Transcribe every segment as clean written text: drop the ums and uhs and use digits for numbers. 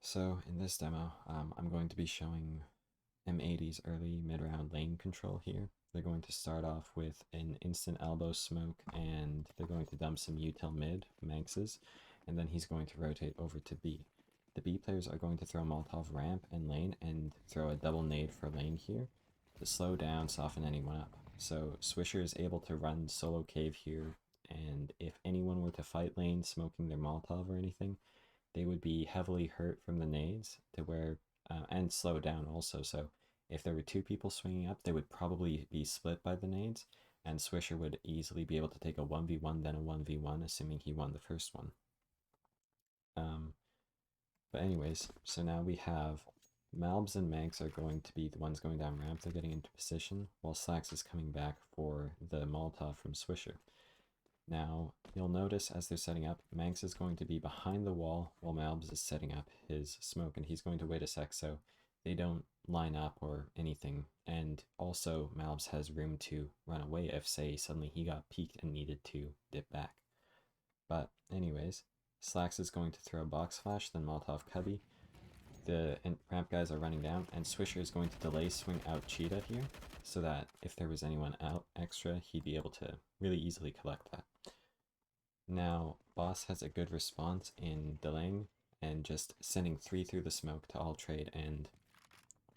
So in this demo, I'm going to be showing m80's early mid-round lane control here. They're going to start off with an instant elbow smoke, and they're going to dump some Util mid, Manx's, and then he's going to rotate over to B. The B players are going to throw Molotov ramp and lane, and throw a double nade for lane here to slow down, soften anyone up. So Swisher is able to run solo cave here, and if anyone were to fight lane smoking their Molotov or anything, they would be heavily hurt from the nades to where and slow down also. So if there were two people swinging up, they would probably be split by the nades, and Swisher would easily be able to take a 1v1 then a 1v1, assuming he won the first one. Um, but anyways, so now we have Malbs and Manx are going to be the ones going down ramp. They're getting into position, while Slacks is coming back for the Molotov from Swisher. Now, you'll notice as they're setting up, Manx is going to be behind the wall while Malbs is setting up his smoke, and he's going to wait a sec so they don't line up or anything. And also, Malbs has room to run away if, say, suddenly he got peeked and needed to dip back. But anyways, Slacks is going to throw box flash, then Molotov Cubby. The ramp guys are running down, and Swisher is going to delay swing out Cheetah here, so that if there was anyone out extra, he'd be able to really easily collect that. Now, Boss has a good response in delaying and just sending 3 through the smoke to all trade, and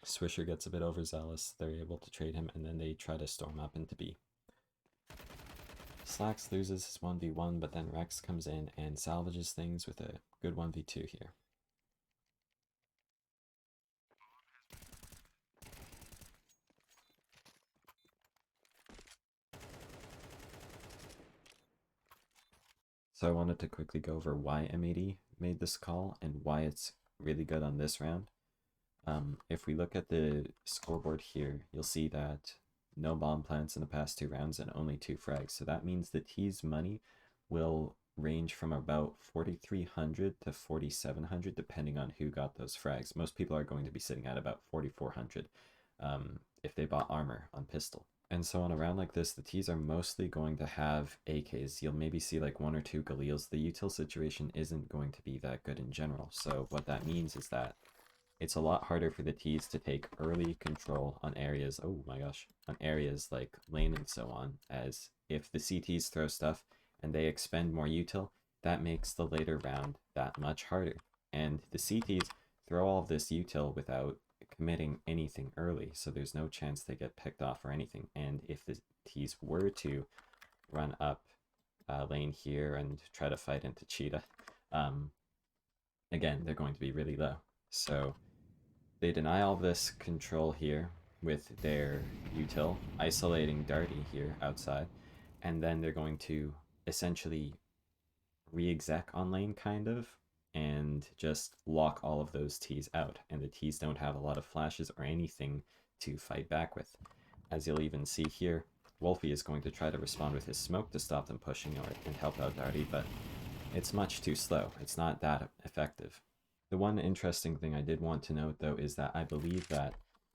Swisher gets a bit overzealous. They're able to trade him, and then they try to storm up into B. Slacks loses his 1v1, but then Rex comes in and salvages things with a good 1v2 here. So I wanted to quickly go over why m80 made this call and why it's really good on this round. If we look at the scoreboard here, you'll see that no bomb plants in the past 2 rounds and only 2 frags. So that means the T's money will range from about 4,300 to 4,700 depending on who got those frags. Most people are going to be sitting at about 4,400 if they bought armor on pistol. And so on a round like this, the T's are mostly going to have AKs. You'll maybe see like 1 or 2 Galils. The util situation isn't going to be that good in general. So what that means is that it's a lot harder for the T's to take early control on areas, oh my gosh, on areas like lane and so on, as if the CTs throw stuff and they expend more util, that makes the later round that much harder. And the CTs throw all of this util without committing anything early, so there's no chance they get picked off or anything. And if the T's were to run up lane here and try to fight into Cheetah, again, they're going to be really low. So they deny all this control here with their util, isolating Darty here outside, and then they're going to essentially re-exec on lane, kind of, and just lock all of those T's out, and the T's don't have a lot of flashes or anything to fight back with. As you'll even see here, Wolfie is going to try to respond with his smoke to stop them pushing and help out Darty, but it's much too slow. It's not that effective. The one interesting thing I did want to note, though, is that I believe that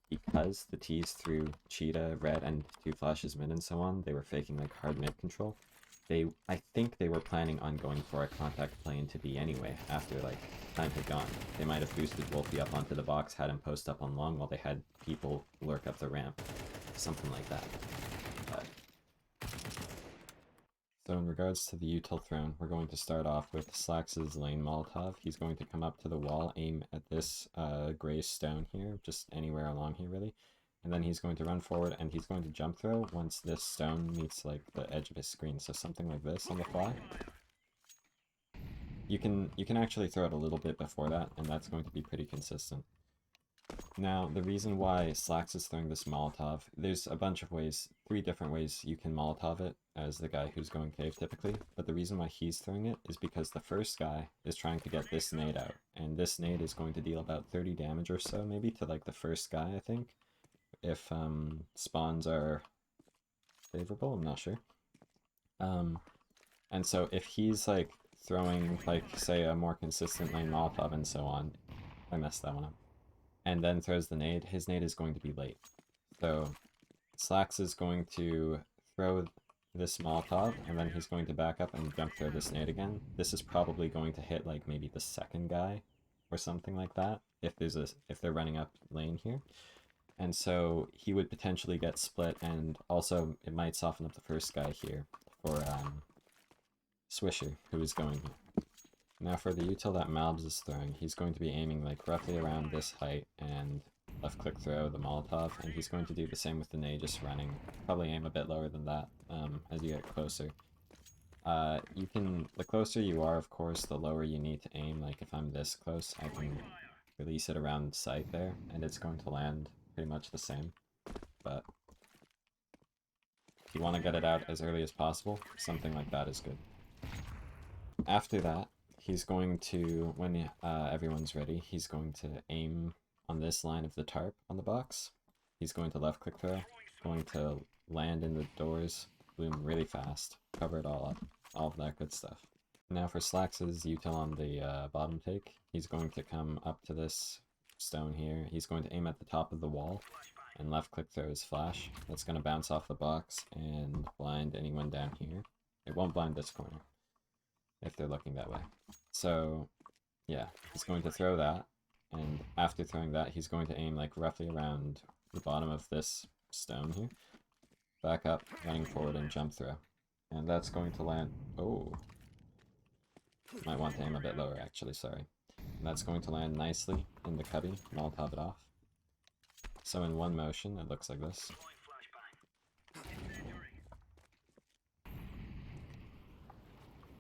because the T's threw Cheetah, Red, and 2 flashes mid and so on, they were faking like hard mid control. I think they were planning on going for a contact play into B anyway, after like time had gone. They might have boosted Wolfie up onto the box, had him post up on long while they had people lurk up the ramp. Something like that. So in regards to the util throne, we're going to start off with Slacks' lane Molotov. He's going to come up to the wall, aim at this gray stone here, just anywhere along here really. And then he's going to run forward and he's going to jump throw once this stone meets like the edge of his screen. So something like this on the fly. You can actually throw it a little bit before that, and that's going to be pretty consistent. Now, the reason why Slacks is throwing this Molotov, there's a bunch of ways, 3 different ways you can Molotov it as the guy who's going cave typically, but the reason why he's throwing it is because the first guy is trying to get this nade out, and this nade is going to deal about 30 damage or so, maybe, to like the first guy, I think, if spawns are favorable, I'm not sure. And so if he's like throwing like, say, a more consistent lane Molotov and so on, I messed that one up, and then throws the nade, his nade is going to be late. So Slacks is going to throw this Molotov, and then he's going to back up and jump throw this nade again. This is probably going to hit like maybe the second guy, or something like that if they're running up lane here. And so he would potentially get split, and also it might soften up the first guy here for Swisher, who is going here. Now for the util that Malbs is throwing, he's going to be aiming like roughly around this height and left click throw the Molotov, and he's going to do the same with the nade, just running. Probably aim a bit lower than that as you get closer. The closer you are, of course, the lower you need to aim. Like if I'm this close, I can release it around sight there, and it's going to land pretty much the same. But if you want to get it out as early as possible, something like that is good. After that, he's going to, when everyone's ready, he's going to aim on this line of the tarp on the box. He's going to left click throw, going to land in the doors, bloom really fast, cover it all up, all of that good stuff. Now for Slax's util on the bottom take, he's going to come up to this stone here. He's going to aim at the top of the wall and left click throw his flash. That's going to bounce off the box and blind anyone down here. It won't blind this corner if they're looking that way. So yeah, he's going to throw that, and after throwing that, he's going to aim like roughly around the bottom of this stone here. Back up, running forward, and jump throw. And that's going to land... Oh! Might want to aim a bit lower, actually, sorry. And that's going to land nicely in the cubby, Molotov it off. So in one motion, it looks like this.